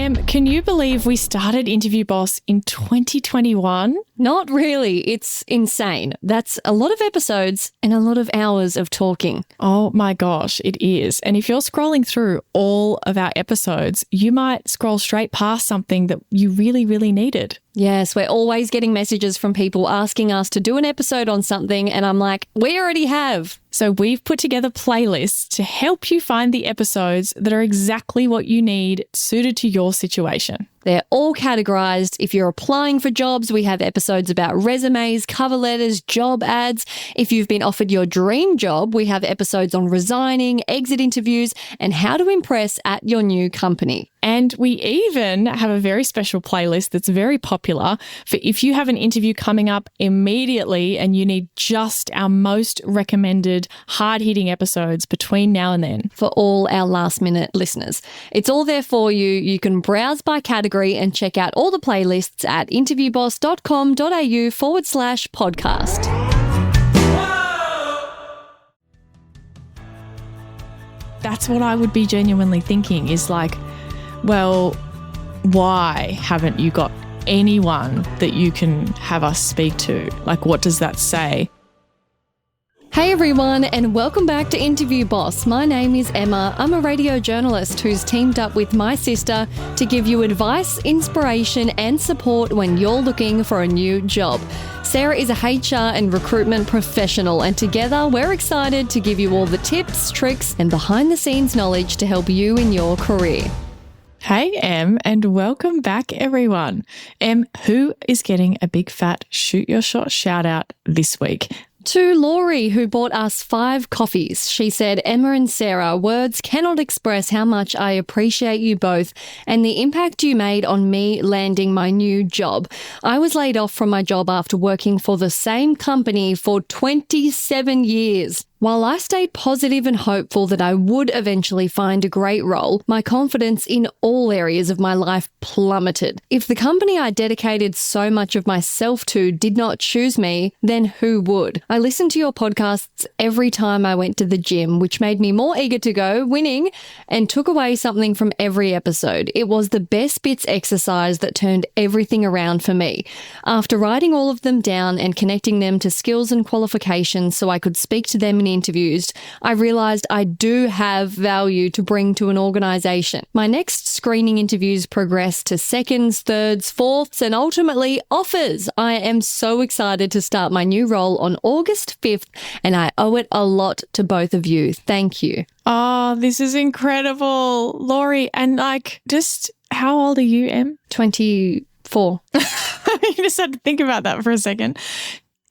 Em, can you believe we started Interview Boss in 2021? Not really. It's insane. That's a lot of episodes and a lot of hours of talking. Oh my gosh, it is. And if you're scrolling through all of our episodes, you might scroll straight past something that you really, really needed. Yes, we're always getting messages from people asking us to do an episode on something, and I'm like, we already have. So we've put together playlists to help you find the episodes that are exactly what you need, suited to your situation. They're all categorized. If you're applying for jobs, we have episodes about resumes, cover letters, job ads. If you've been offered your dream job, we have episodes on resigning, exit interviews, and how to impress at your new company. And we even have a very special playlist that's very popular for if you have an interview coming up immediately and you need just our most recommended hard-hitting episodes between now and then. For all our last-minute listeners. It's all there for you. You can browse by category and check out all the playlists at interviewboss.com.au/podcast. That's what I would be genuinely thinking is like, well, why haven't you got anyone that you can have us speak to? Like, what does that say? Hey everyone, and welcome back to Interview Boss. My name is Emma. I'm a radio journalist who's teamed up with my sister to give you advice, inspiration, and support when you're looking for a new job. Sarah is a HR and recruitment professional, and together we're excited to give you all the tips, tricks, and behind-the-scenes knowledge to help you in your career. Hey, Em, and welcome back, everyone. Em, who is getting a big fat shoot your shot shout out this week? To Laurie, who bought us 5 coffees. She said, Emma and Sarah, words cannot express how much I appreciate you both and the impact you made on me landing my new job. I was laid off from my job after working for the same company for 27 years. While I stayed positive and hopeful that I would eventually find a great role, my confidence in all areas of my life plummeted. If the company I dedicated so much of myself to did not choose me, then who would? I listened to your podcasts every time I went to the gym, which made me more eager to go, winning, and took away something from every episode. It was the best bits exercise that turned everything around for me. After writing all of them down and connecting them to skills and qualifications so I could speak to them in interviews, I realised I do have value to bring to an organisation. My next screening interviews progressed to seconds, thirds, fourths, and ultimately offers. I am so excited to start my new role on August 5th, and I owe it a lot to both of you. Thank you. Oh, this is incredible, Laurie. And like, just how old are you, Em? 24. You just had to think about that for a second.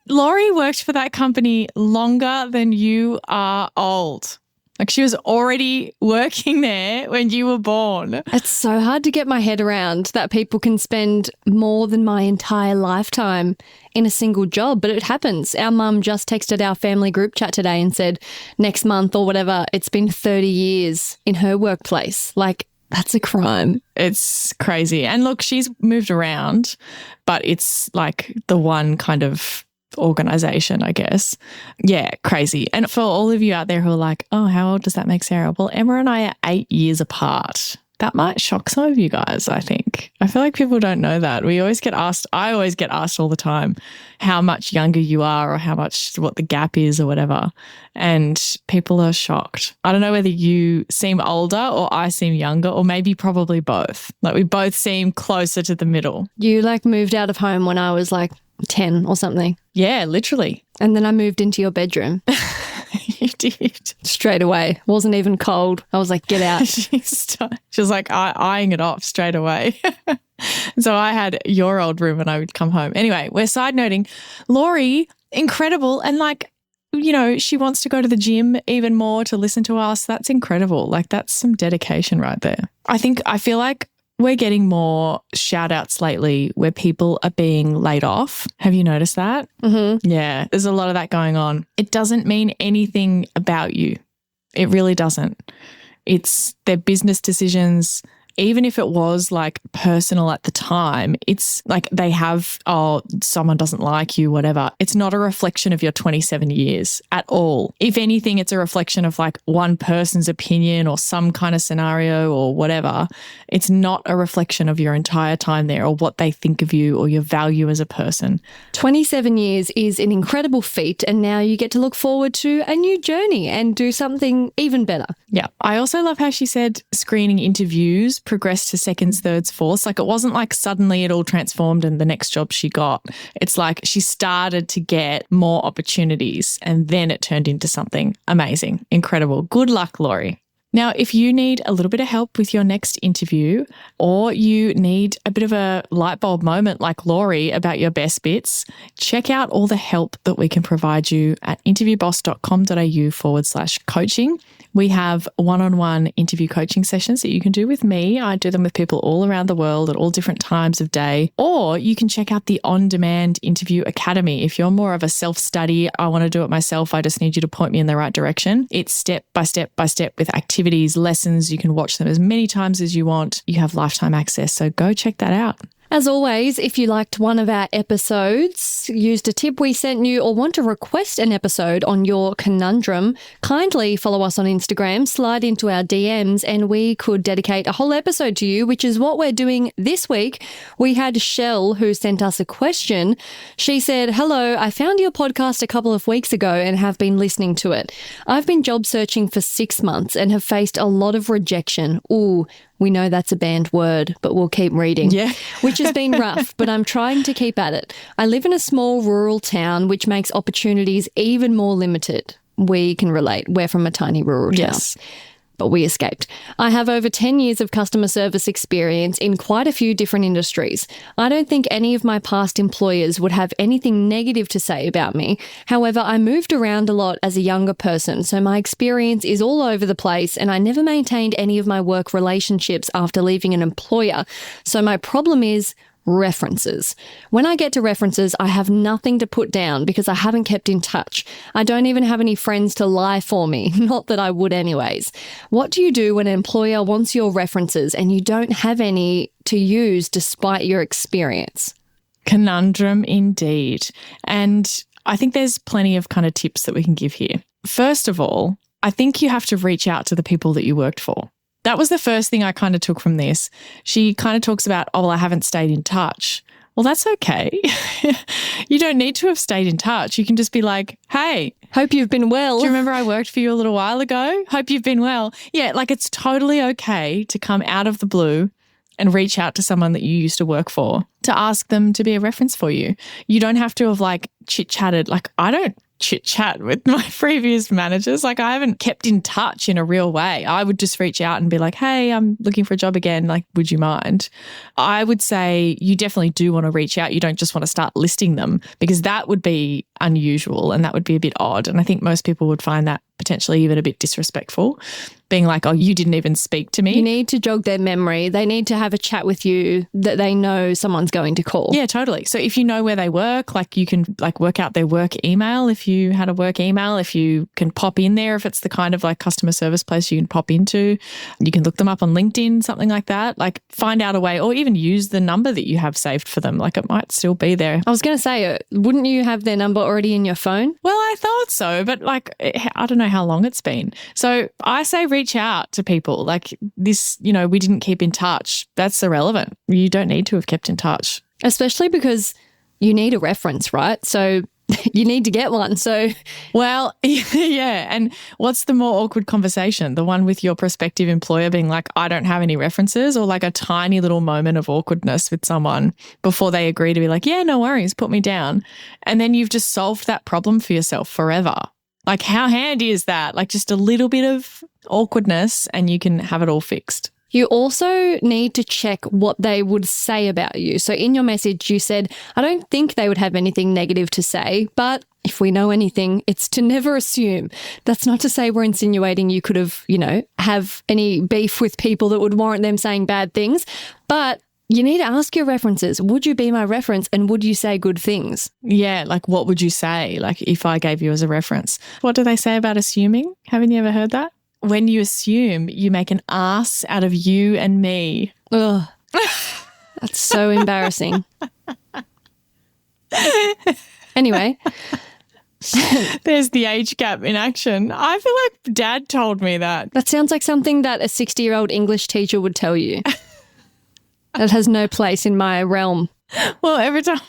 Laurie worked for that company longer than you are old. Like, she was already working there when you were born. It's so hard to get my head around that people can spend more than my entire lifetime in a single job, but it happens. Our mum just texted our family group chat today and said next month or whatever, it's been 30 years in her workplace. Like, that's a crime. It's crazy. And look, she's moved around, but it's like the one kind of organisation, I guess. Yeah, crazy. And for all of you out there who are like, oh, how old does that make Sarah? Well, Emma and I are 8 years apart. That might shock some of you guys, I think. I feel like people don't know that. I always get asked all the time how much younger you are or what the gap is or whatever. And people are shocked. I don't know whether you seem older or I seem younger, or maybe probably both. Like, we both seem closer to the middle. You moved out of home when I was 10 or something. Yeah, literally. And then I moved into your bedroom. You did. Straight away. Wasn't even cold. I was like, get out. She was like eyeing it off straight away. So I had your old room when I would come home. Anyway, we're side noting. Laurie, incredible. And she wants to go to the gym even more to listen to us. That's incredible. That's some dedication right there. I feel like we're getting more shout outs lately where people are being laid off. Have you noticed that? Mm-hmm. Yeah, there's a lot of that going on. It doesn't mean anything about you. It really doesn't. It's their business decisions even if it was like personal at the time, it's like they have, someone doesn't like you, whatever. It's not a reflection of your 27 years at all. If anything, it's a reflection of like one person's opinion or some kind of scenario or whatever. It's not a reflection of your entire time there or what they think of you or your value as a person. 27 years is an incredible feat, and now you get to look forward to a new journey and do something even better. Yeah. I also love how she said screening interviews progressed to seconds, thirds, fourths. Like it wasn't like suddenly it all transformed and the next job she got. It's like she started to get more opportunities and then it turned into something amazing, incredible. Good luck, Laurie. Now, if you need a little bit of help with your next interview or you need a bit of a light bulb moment like Laurie about your best bits, check out all the help that we can provide you at interviewboss.com.au/coaching. We have one-on-one interview coaching sessions that you can do with me. I do them with people all around the world at all different times of day. Or you can check out the On-Demand Interview Academy. If you're more of a self-study, I want to do it myself, I just need you to point me in the right direction. It's step by step by step with activities, lessons. You can watch them as many times as you want. You have lifetime access. So go check that out. As always, if you liked one of our episodes, used a tip we sent you, or want to request an episode on your conundrum, kindly follow us on Instagram, slide into our DMs, and we could dedicate a whole episode to you, which is what we're doing this week. We had Shell who sent us a question. She said, "Hello, I found your podcast a couple of weeks ago and have been listening to it. I've been job searching for 6 months and have faced a lot of rejection." Ooh, we know that's a banned word, but we'll keep reading. Yeah. Which has been rough, but I'm trying to keep at it. I live in a small rural town, which makes opportunities even more limited. We can relate. We're from a tiny rural town. Yes. But we escaped. I have over 10 years of customer service experience in quite a few different industries. I don't think any of my past employers would have anything negative to say about me. However, I moved around a lot as a younger person, so my experience is all over the place, and I never maintained any of my work relationships after leaving an employer. So my problem is references. When I get to references, I have nothing to put down because I haven't kept in touch. I don't even have any friends to lie for me, not that I would anyways. What do you do when an employer wants your references and you don't have any to use despite your experience? Conundrum indeed. And I think there's plenty of kind of tips that we can give here. First of all, I think you have to reach out to the people that you worked for. That was the first thing I kind of took from this. She kind of talks about, oh, well, I haven't stayed in touch. Well, that's okay. You don't need to have stayed in touch. You can just be like, hey. Hope you've been well. Do you remember I worked for you a little while ago? Hope you've been well. Yeah, like it's totally okay to come out of the blue and reach out to someone that you used to work for to ask them to be a reference for you. You don't have to have like chit-chatted. Like I don't chit-chat with my previous managers. Like I haven't kept in touch in a real way. I would just reach out and be like, hey, I'm looking for a job again. Like, would you mind? I would say you definitely do want to reach out. You don't just want to start listing them because that would be unusual and that would be a bit odd. And I think most people would find that potentially even a bit disrespectful, being like, oh, you didn't even speak to me. You need to jog their memory. They need to have a chat with you that they know someone's going to call. Yeah, totally. So if you know where they work, like you can like work out their work email if you had a work email, if you can pop in there, if it's the kind of like customer service place you can pop into, you can look them up on LinkedIn, something like that. Like find out a way or even use the number that you have saved for them. Like it might still be there. I was going to say, wouldn't you have their number already in your phone? Well, I thought so, but like, I don't know how long it's been. So I say reach out to people like this, you know, we didn't keep in touch. That's irrelevant. You don't need to have kept in touch. Especially because you need a reference, right? So you need to get one. So, well, yeah. And what's the more awkward conversation? The one with your prospective employer being like, I don't have any references, or like a tiny little moment of awkwardness with someone before they agree to be like, yeah, no worries, put me down. And then you've just solved that problem for yourself forever. Like how handy is that? Like just a little bit of awkwardness and you can have it all fixed. You also need to check what they would say about you. So in your message, you said, I don't think they would have anything negative to say, but if we know anything, it's to never assume. That's not to say we're insinuating you could have, have any beef with people that would warrant them saying bad things, but you need to ask your references. Would you be my reference and would you say good things? Yeah, like what would you say? Like if I gave you as a reference. What do they say about assuming? Haven't you ever heard that? when you assume, you make an ass out of you and me. Ugh. That's so embarrassing. Anyway. There's the age gap in action. I feel like Dad told me that. That sounds like something that a 60-year-old English teacher would tell you. That has no place in my realm. Well, every time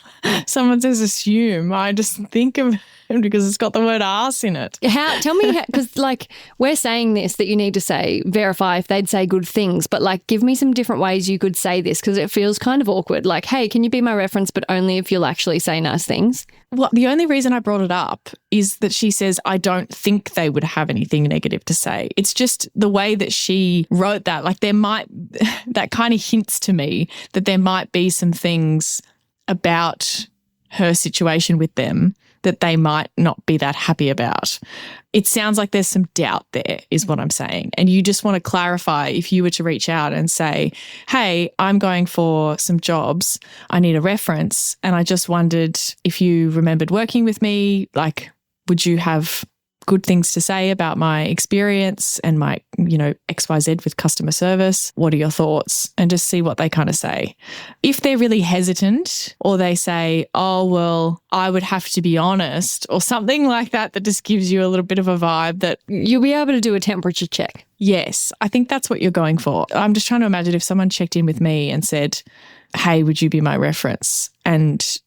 someone says assume, I just think of it because it's got the word ass in it. Tell me, because like we're saying this that you need to say, verify if they'd say good things, but like give me some different ways you could say this because it feels kind of awkward. Like, hey, can you be my reference, but only if you'll actually say nice things? Well, the only reason I brought it up is that she says, I don't think they would have anything negative to say. It's just the way that she wrote that. Like that kind of hints to me that there might be some things about her situation with them that they might not be that happy about. It sounds like there's some doubt there is what I'm saying. And you just want to clarify if you were to reach out and say, hey, I'm going for some jobs. I need a reference. And I just wondered if you remembered working with me, like, would you have good things to say about my experience and my, XYZ with customer service? What are your thoughts? And just see what they kind of say. If they're really hesitant or they say, oh, well, I would have to be honest or something like that just gives you a little bit of a vibe that you'll be able to do a temperature check. Yes, I think that's what you're going for. I'm just trying to imagine if someone checked in with me and said, hey, would you be my reference? And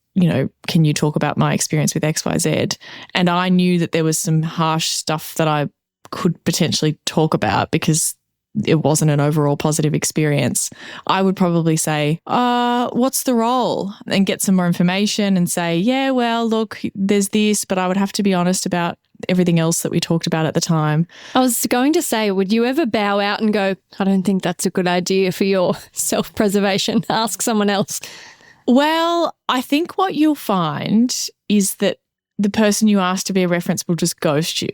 can you talk about my experience with XYZ? And I knew that there was some harsh stuff that I could potentially talk about because it wasn't an overall positive experience. I would probably say, what's the role? And get some more information and say, yeah, well, look, there's this, but I would have to be honest about everything else that we talked about at the time. I was going to say, would you ever bow out and go, I don't think that's a good idea for your self-preservation? Ask someone else. Well, I think what you'll find is that the person you ask to be a reference will just ghost you.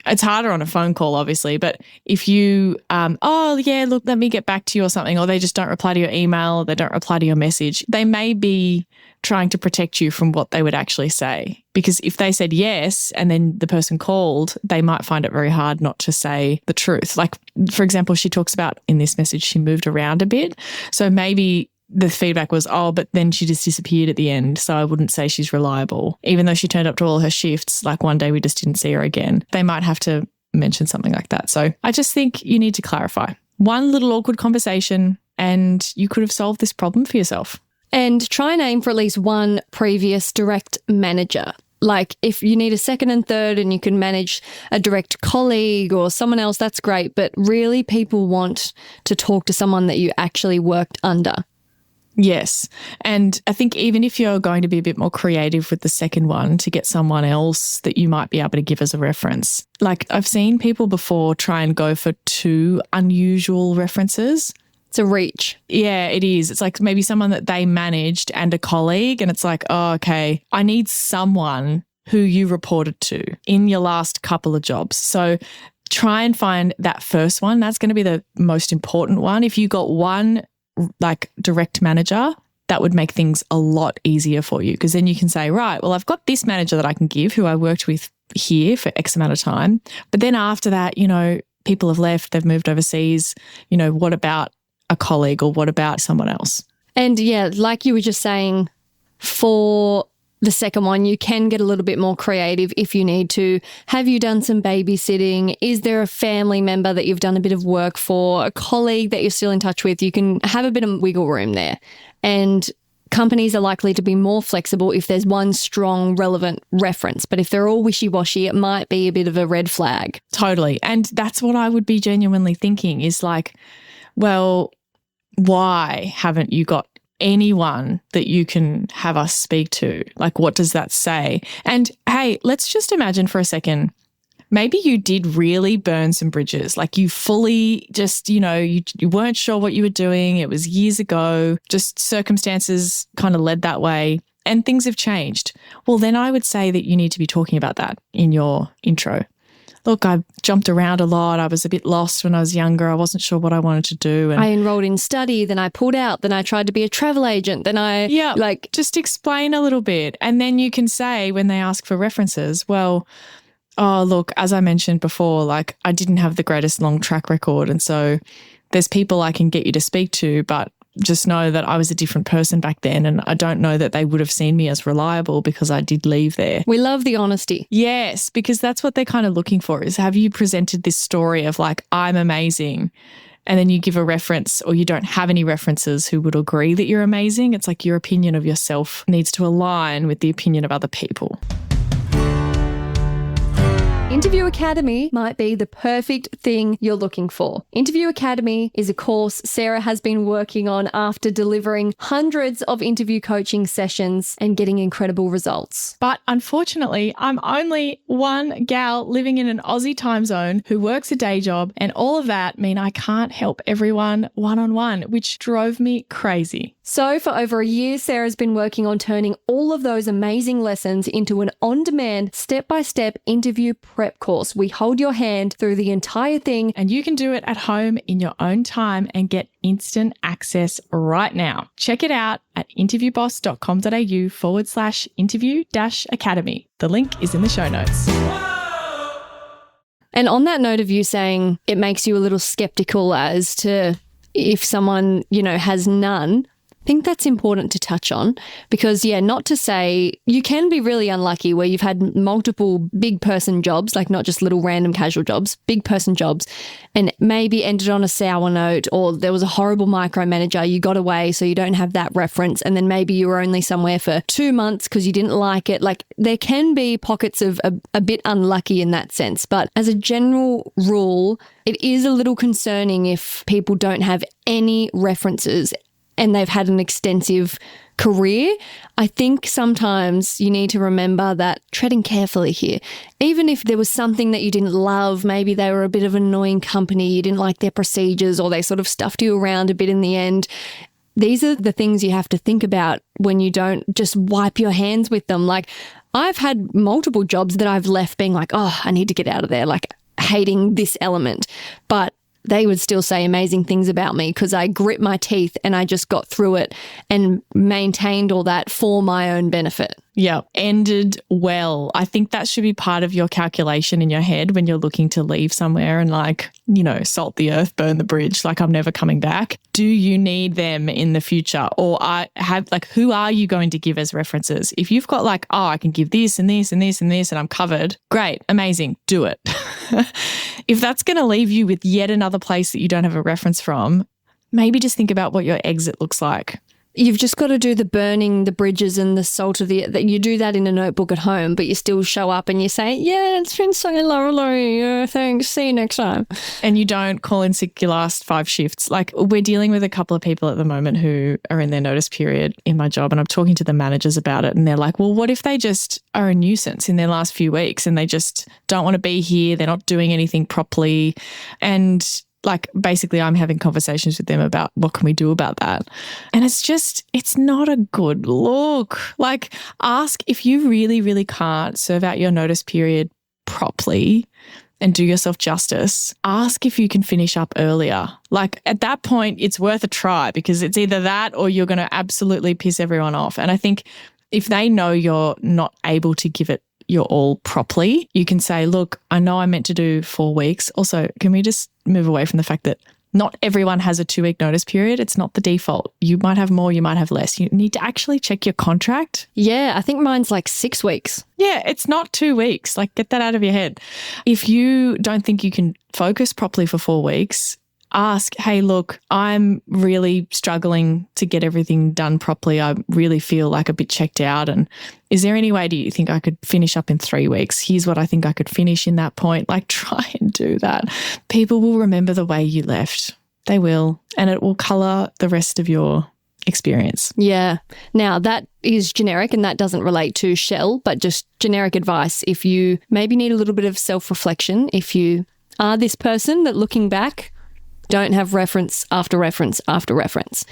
It's harder on a phone call, obviously, but if you, let me get back to you or something, or they just don't reply to your email, or they don't reply to your message, they may be trying to protect you from what they would actually say. Because if they said yes and then the person called, they might find it very hard not to say the truth. Like, for example, she talks about in this message, she moved around a bit. So maybe the feedback was, but then she just disappeared at the end, so I wouldn't say she's reliable. Even though she turned up to all her shifts, like one day we just didn't see her again. They might have to mention something like that. So I just think you need to clarify. One little awkward conversation and you could have solved this problem for yourself. And try and aim for at least one previous direct manager. Like if you need a second and third and you can manage a direct colleague or someone else, that's great. But really people want to talk to someone that you actually worked under. Yes. And I think even if you're going to be a bit more creative with the second one to get someone else that you might be able to give as a reference. Like I've seen people before try and go for two unusual references. It's a reach. Yeah, it is. It's like maybe someone that they managed and a colleague, and it's like, oh, okay, I need someone who you reported to in your last couple of jobs. So try and find that first one. That's going to be the most important one. If you got one like direct manager, that would make things a lot easier for you because then you can say, right, well, I've got this manager that I can give who I worked with here for X amount of time. But then after that, people have left, they've moved overseas. What about a colleague or what about someone else? And yeah, like you were just saying, for the second one, you can get a little bit more creative if you need to. Have you done some babysitting? Is there a family member that you've done a bit of work for? A colleague that you're still in touch with? You can have a bit of wiggle room there. And companies are likely to be more flexible if there's one strong, relevant reference. But if they're all wishy-washy, it might be a bit of a red flag. Totally. And that's what I would be genuinely thinking is like, well, why haven't you got anyone that you can have us speak to? Like, what does that say? And hey, let's just imagine for a second, maybe you did really burn some bridges. Like you fully just, you weren't sure what you were doing. It was years ago, just circumstances kind of led that way and things have changed. Well, then I would say that you need to be talking about that in your intro. Look, I jumped around a lot. I was a bit lost when I was younger. I wasn't sure what I wanted to do. And I enrolled in study, then I pulled out, then I tried to be a travel agent, then just explain a little bit. And then you can say when they ask for references, well, Oh, look, as I mentioned before, like I didn't have the greatest long track record. And so there's people I can get you to speak to, but just know that I was a different person back then. And I don't know that they would have seen me as reliable because I did leave there. We love the honesty. Yes, because that's what they're kind of looking for is have you presented this story of like, I'm amazing. And then you give a reference or you don't have any references who would agree that you're amazing. It's like your opinion of yourself needs to align with the opinion of other people. Interview Academy might be the perfect thing you're looking for. Interview Academy is a course Sarah has been working on after delivering hundreds of interview coaching sessions and getting incredible results. But unfortunately, I'm only one gal living in an Aussie time zone who works a day job, and all of that mean I can't help everyone one-on-one, which drove me crazy. So for over a year, Sarah's been working on turning all of those amazing lessons into an on-demand, step-by-step interview prep course. We hold your hand through the entire thing, and you can do it at home in your own time and get instant access right now. Check it out at interviewboss.com.au/interview-academy. The link is in the show notes. And on that note of you saying it makes you a little skeptical as to if someone, has none, I think that's important to touch on because, not to say you can be really unlucky where you've had multiple big person jobs, like not just little random casual jobs, big person jobs, and maybe ended on a sour note or there was a horrible micromanager, you got away so you don't have that reference, and then maybe you were only somewhere for 2 months because you didn't like it. Like there can be pockets of a bit unlucky in that sense, but as a general rule, it is a little concerning if people don't have any references and they've had an extensive career. I think sometimes you need to remember that treading carefully here. Even if there was something that you didn't love, maybe they were a bit of an annoying company, you didn't like their procedures or they sort of stuffed you around a bit in the end. These are the things you have to think about when you don't just wipe your hands with them. Like I've had multiple jobs that I've left being like, oh, I need to get out of there, like hating this element. But they would still say amazing things about me because I grit my teeth and I just got through it and maintained all that for my own benefit. Yeah, ended well. I think that should be part of your calculation in your head when you're looking to leave somewhere and salt the earth, burn the bridge, like I'm never coming back. Do you need them in the future? Or who are you going to give as references? If you've got I can give this and this and this and this and I'm covered, great, amazing, do it. If that's going to leave you with yet another place that you don't have a reference from, maybe just think about what your exit looks like. You've just got to do the burning the bridges and the salt of that. You do that in a notebook at home, but you still show up and you say, yeah, it's been so lovely. Thanks. See you next time. And you don't call in sick your last 5 shifts. Like we're dealing with a couple of people at the moment who are in their notice period in my job, and I'm talking to the managers about it, and they're like, well, what if they just are a nuisance in their last few weeks and they just don't want to be here? They're not doing anything properly. And basically I'm having conversations with them about what can we do about that. And it's not a good look. Ask if you really, really can't serve out your notice period properly and do yourself justice. Ask if you can finish up earlier. At that point, it's worth a try because it's either that or you're going to absolutely piss everyone off. And I think if they know you're not able to give it your all properly, you can say, look, I know I'm meant to do 4 weeks. Also, can we just move away from the fact that not everyone has a 2-week notice period? It's not the default. You might have more, you might have less. You need to actually check your contract. Yeah, I think mine's 6 weeks. Yeah, it's not 2 weeks. Get that out of your head. If you don't think you can focus properly for 4 weeks, ask, hey, look, I'm really struggling to get everything done properly. I really feel a bit checked out. And is there any way do you think I could finish up in 3 weeks? Here's what I think I could finish in that point. Try and do that. People will remember the way you left. They will. And it will colour the rest of your experience. Yeah. Now, that is generic and that doesn't relate to Shell, but just generic advice. If you maybe need a little bit of self-reflection, if you are this person that looking back, don't have reference after reference after reference.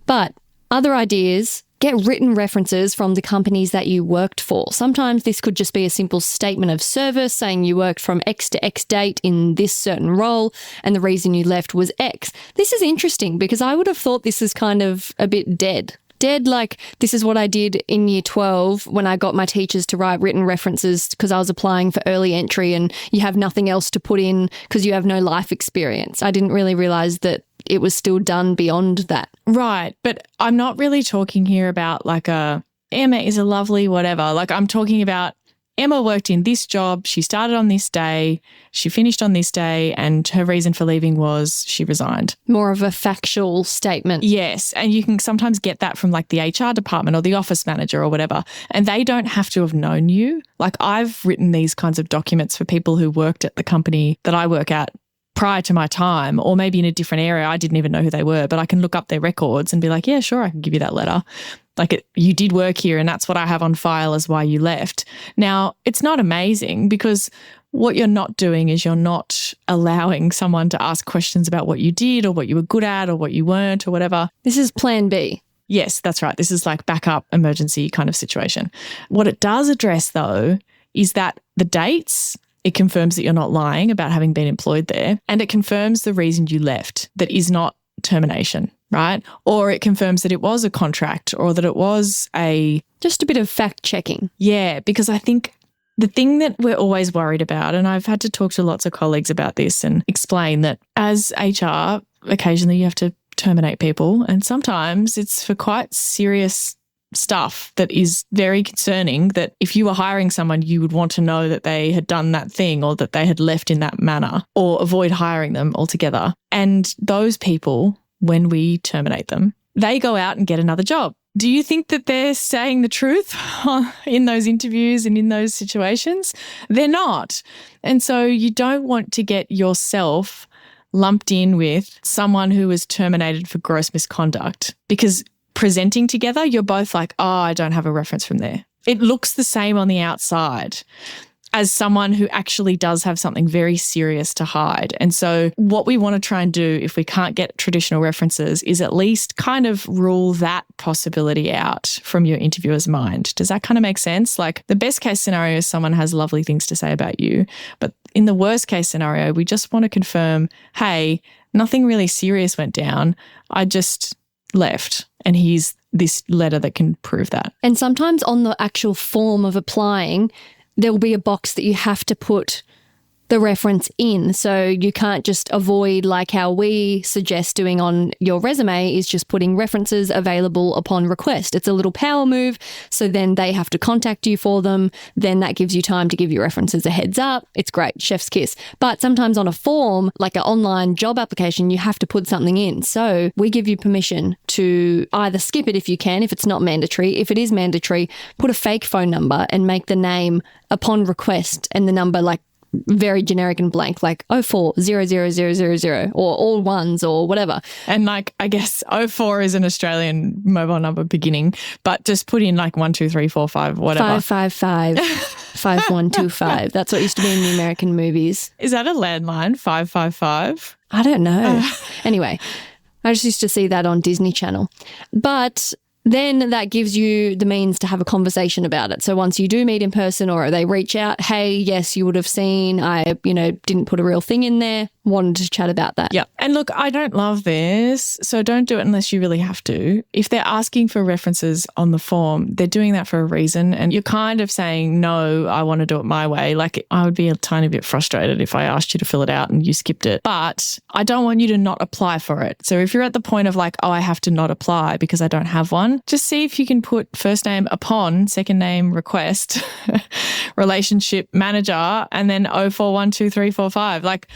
But other ideas, get written references from the companies that you worked for. Sometimes this could just be a simple statement of service saying you worked from X to X date in this certain role and the reason you left was X. This is interesting because I would have thought this is kind of a bit dead. Dead, like, this is what I did in year 12 when I got my teachers to write written references because I was applying for early entry and you have nothing else to put in because you have no life experience. I didn't really realise that it was still done beyond that. Right. But I'm not really talking here about like Emma is a lovely whatever. Like I'm talking about Emma worked in this job, she started on this day, she finished on this day, and her reason for leaving was she resigned. More of a factual statement. Yes, and you can sometimes get that from like the HR department or the office manager or whatever, and they don't have to have known you. Like I've written these kinds of documents for people who worked at the company that I work at prior to my time, or maybe in a different area. I didn't even know who they were, but I can look up their records and be like, yeah, sure, I can give you that letter. Like you did work here and that's what I have on file as why you left. Now, it's not amazing because what you're not doing is you're not allowing someone to ask questions about what you did or what you were good at or what you weren't or whatever. This is plan B. Yes, that's right. This is like backup emergency kind of situation. What it does address though is that the dates, it confirms that you're not lying about having been employed there, and it confirms the reason you left that is not termination, right? Or it confirms that it was a contract or that it was just a bit of fact checking. Yeah, because I think the thing that we're always worried about, and I've had to talk to lots of colleagues about this and explain that as HR, occasionally you have to terminate people, and sometimes it's for quite serious stuff that is very concerning, that if you were hiring someone, you would want to know that they had done that thing or that they had left in that manner, or avoid hiring them altogether. And those people, when we terminate them, they go out and get another job. Do you think that they're saying the truth in those interviews and in those situations? They're not. And so you don't want to get yourself lumped in with someone who was terminated for gross misconduct, because presenting together, you're both like, oh, I don't have a reference from there. It looks the same on the outside as someone who actually does have something very serious to hide. And so what we want to try and do if we can't get traditional references is at least kind of rule that possibility out from your interviewer's mind. Does that kind of make sense? Like the best case scenario is someone has lovely things to say about you, but in the worst case scenario, we just want to confirm, hey, nothing really serious went down. I just left. And here's this letter that can prove that. And sometimes on the actual form of applying, there will be a box that you have to put the reference in. So you can't just avoid, like how we suggest doing on your resume, is just putting references available upon request. It's a little power move. So then they have to contact you for them. Then that gives you time to give your references a heads up. It's great. Chef's kiss. But sometimes on a form, like an online job application, you have to put something in. So we give you permission to either skip it if you can, if it's not mandatory. If it is mandatory, put a fake phone number and make the name upon request and the number like very generic and blank, like 04000000 or all ones or whatever. And like, I guess 04 is an Australian mobile number beginning, but just put in like 12345 whatever. 555 5125. That's what used to be in the American movies. Is that a landline? 555? I don't know. Anyway, I just used to see that on Disney Channel. But then that gives you the means to have a conversation about it. So once you do meet in person or they reach out, hey, yes, you would have seen I, didn't put a real thing in there, wanted to chat about that. Yeah. And look, I don't love this, so don't do it unless you really have to. If they're asking for references on the form, they're doing that for a reason, and you're kind of saying, no, I want to do it my way. Like I would be a tiny bit frustrated if I asked you to fill it out and you skipped it. But I don't want you to not apply for it. So if you're at the point of like, oh, I have to not apply because I don't have one, just see if you can put first name upon, second name request, relationship manager, and then 041235. Like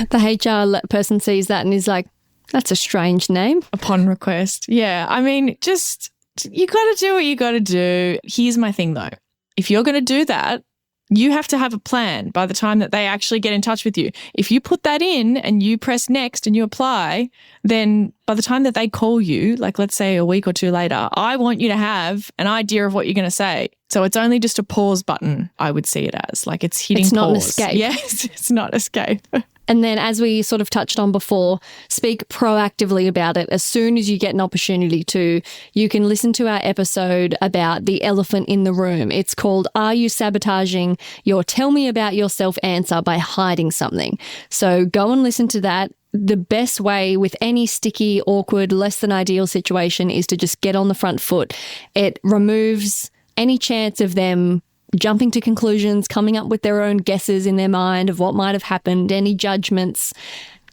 the HR person sees that and is like, that's a strange name. Upon request. Yeah. I mean, just, you got to do what you got to do. Here's my thing though. If you're going to do that, you have to have a plan by the time that they actually get in touch with you. If you put that in and you press next and you apply, then by the time that they call you, like let's say a week or two later, I want you to have an idea of what you're going to say. So it's only just a pause button, I would see it as. Like it's hitting pause. It's not an escape. Yes, it's not escape. And then as we sort of touched on before, speak proactively about it as soon as you get an opportunity to. You can listen to our episode about the elephant in the room. It's called Are You Sabotaging Your Tell Me About Yourself Answer by Hiding Something? So go and listen to that. the best way with any sticky, awkward, less than ideal situation is to just get on the front foot. It removes any chance of them jumping to conclusions, coming up with their own guesses in their mind of what might have happened, any judgments,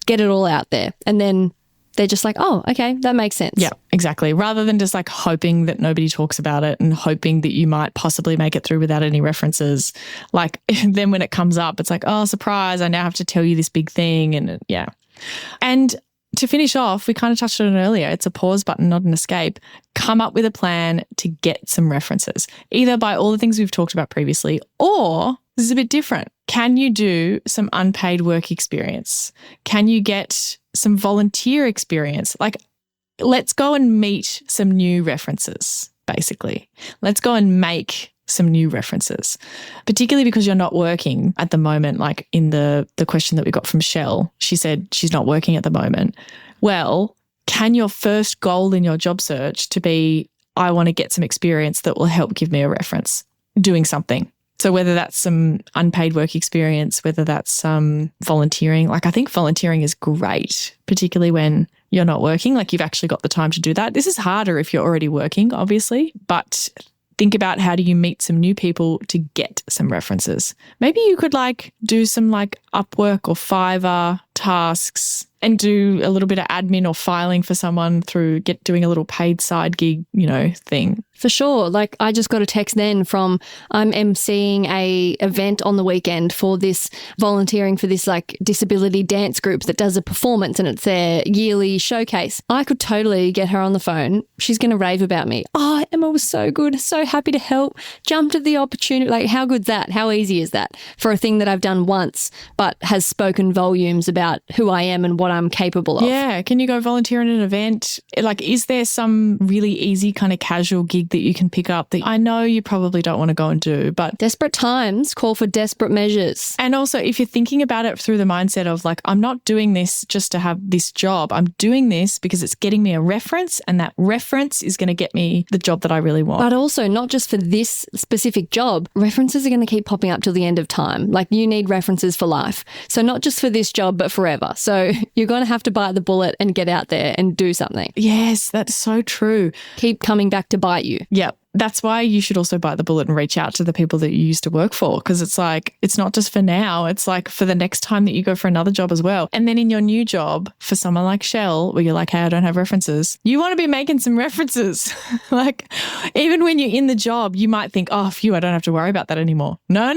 get it all out there. And then they're just like, oh, okay, that makes sense. Yeah, exactly. Rather than just like hoping that nobody talks about it and hoping that you might possibly make it through without any references. Like then when it comes up, it's like, oh, surprise, I now have to tell you this big thing. And yeah. And to finish off, we kind of touched on it earlier. It's a pause button, not an escape. Come up with a plan to get some references, either by all the things we've talked about previously, or this is a bit different. Can you do some unpaid work experience? Can you get some volunteer experience? Like, let's go and meet some new references, basically. Let's go and make some new references, particularly because you're not working at the moment. Like in the question that we got from Shell, she said she's not working at the moment. Well, can your first goal in your job search to be, I want to get some experience that will help give me a reference, doing something. So whether that's some unpaid work experience, whether that's some volunteering, like I think volunteering is great, particularly when you're not working, like you've actually got the time to do that. This is harder if you're already working, obviously, but think about how do you meet some new people to get some references. Maybe you could like do some like Upwork or Fiverr tasks and do a little bit of admin or filing for someone through doing a little paid side gig, thing. For sure. Like I just got a text then from I'm emceeing a event on the weekend for this, volunteering for this like disability dance group that does a performance and it's their yearly showcase. I could totally get her on the phone. She's going to rave about me. Oh, Emma was so good. So happy to help. Jumped at the opportunity. Like how good's that? How easy is that for a thing that I've done once but has spoken volumes about who I am and what I'm capable of? Yeah. Can you go volunteer in an event? Like, is there some really easy kind of casual gig that you can pick up that I know you probably don't want to go and do, but desperate times call for desperate measures. And also if you're thinking about it through the mindset of like, I'm not doing this just to have this job. I'm doing this because it's getting me a reference and that reference is going to get me the job that I really want. But also not just for this specific job, references are going to keep popping up till the end of time. Like you need references for life. So not just for this job, but forever. So you're going to have to bite the bullet and get out there and do something. Yes, that's so true. Keep coming back to bite you. Yep. That's why you should also bite the bullet and reach out to the people that you used to work for, because it's like, it's not just for now, it's like for the next time that you go for another job as well. And then in your new job, for someone like Shell, where you're like, hey, I don't have references, you want to be making some references. Like, even when you're in the job, you might think, oh, phew, I don't have to worry about that anymore. No.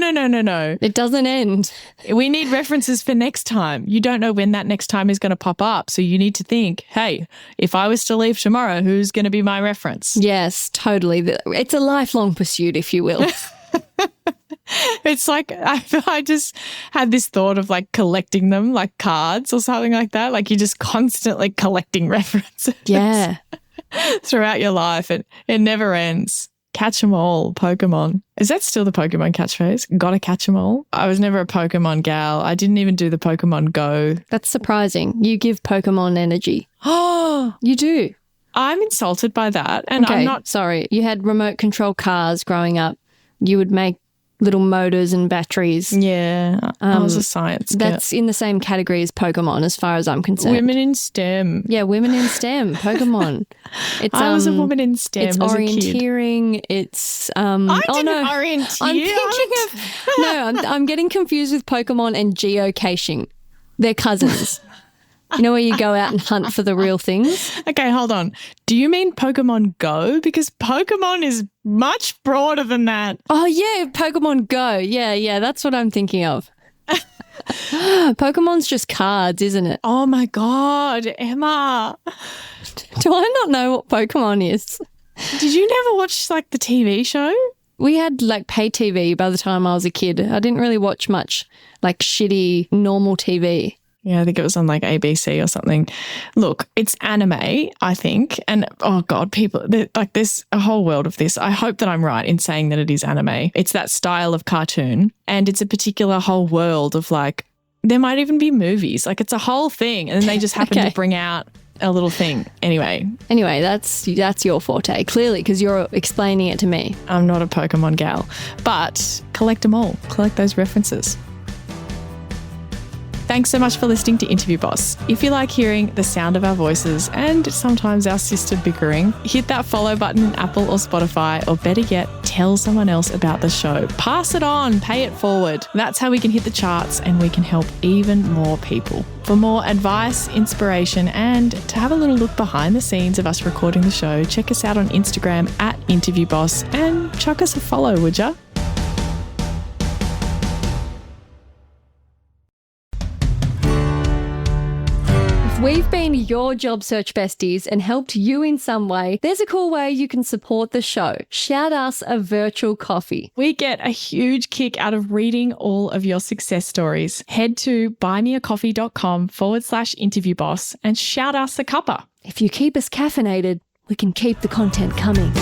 It doesn't end. We need references for next time. You don't know when that next time is going to pop up. So you need to think, hey, if I was to leave tomorrow, who's going to be my reference? Yes, totally. It's a lifelong pursuit, if you will. It's like I just had this thought of like collecting them like cards or something like that. Like you're just constantly collecting references. Yeah. Throughout your life. It never ends. Catch 'em all, Pokemon. Is that still the Pokemon catchphrase? Gotta catch 'em all? I was never a Pokemon gal. I didn't even do the Pokemon Go. That's surprising. You give Pokemon energy. Oh, you do. I'm insulted by that. And okay, I'm not. Sorry. You had remote control cars growing up. You would make little motors and batteries. Yeah. I was a science girl. That's in the same category as Pokemon as far as I'm concerned. Women in STEM. Yeah, women in STEM. Pokemon. I was a woman in STEM it's as orienteering. a kid. It's I didn't orienteer. I'm thinking of I'm getting confused with Pokemon and geocaching. They're cousins. You know where you go out and hunt for the real things? Okay, hold on. Do you mean Pokemon Go? Because Pokemon is much broader than that. Oh, yeah, Pokemon Go. Yeah, that's what I'm thinking of. Pokemon's just cards, isn't it? Oh, my God, Emma. Do I not know what Pokemon is? Did you never watch, like, the TV show? We had, like, pay TV by the time I was a kid. I didn't really watch much, like, shitty, normal TV. Yeah, I think it was on like ABC or something. Look, it's anime, I think. And oh God, people, like there's a whole world of this. I hope that I'm right in saying that it is anime. It's that style of cartoon and it's a particular whole world of like, there might even be movies. Like it's a whole thing. And then they just happen to bring out a little thing. Anyway, that's your forte, clearly, because you're explaining it to me. I'm not a Pokemon gal, but collect them all. Collect those references. Thanks so much for listening to Interview Boss. If you like hearing the sound of our voices and sometimes our sister bickering, hit that follow button in Apple or Spotify, or better yet, tell someone else about the show. Pass it on, pay it forward. That's how we can hit the charts and we can help even more people. For more advice, inspiration, and to have a little look behind the scenes of us recording the show, check us out on Instagram @InterviewBoss and chuck us a follow, would ya? We've been your job search besties and helped you in some way. There's a cool way you can support the show. Shout us a virtual coffee. We get a huge kick out of reading all of your success stories. Head to buymeacoffee.com/interviewboss and shout us a cuppa. If you keep us caffeinated, we can keep the content coming.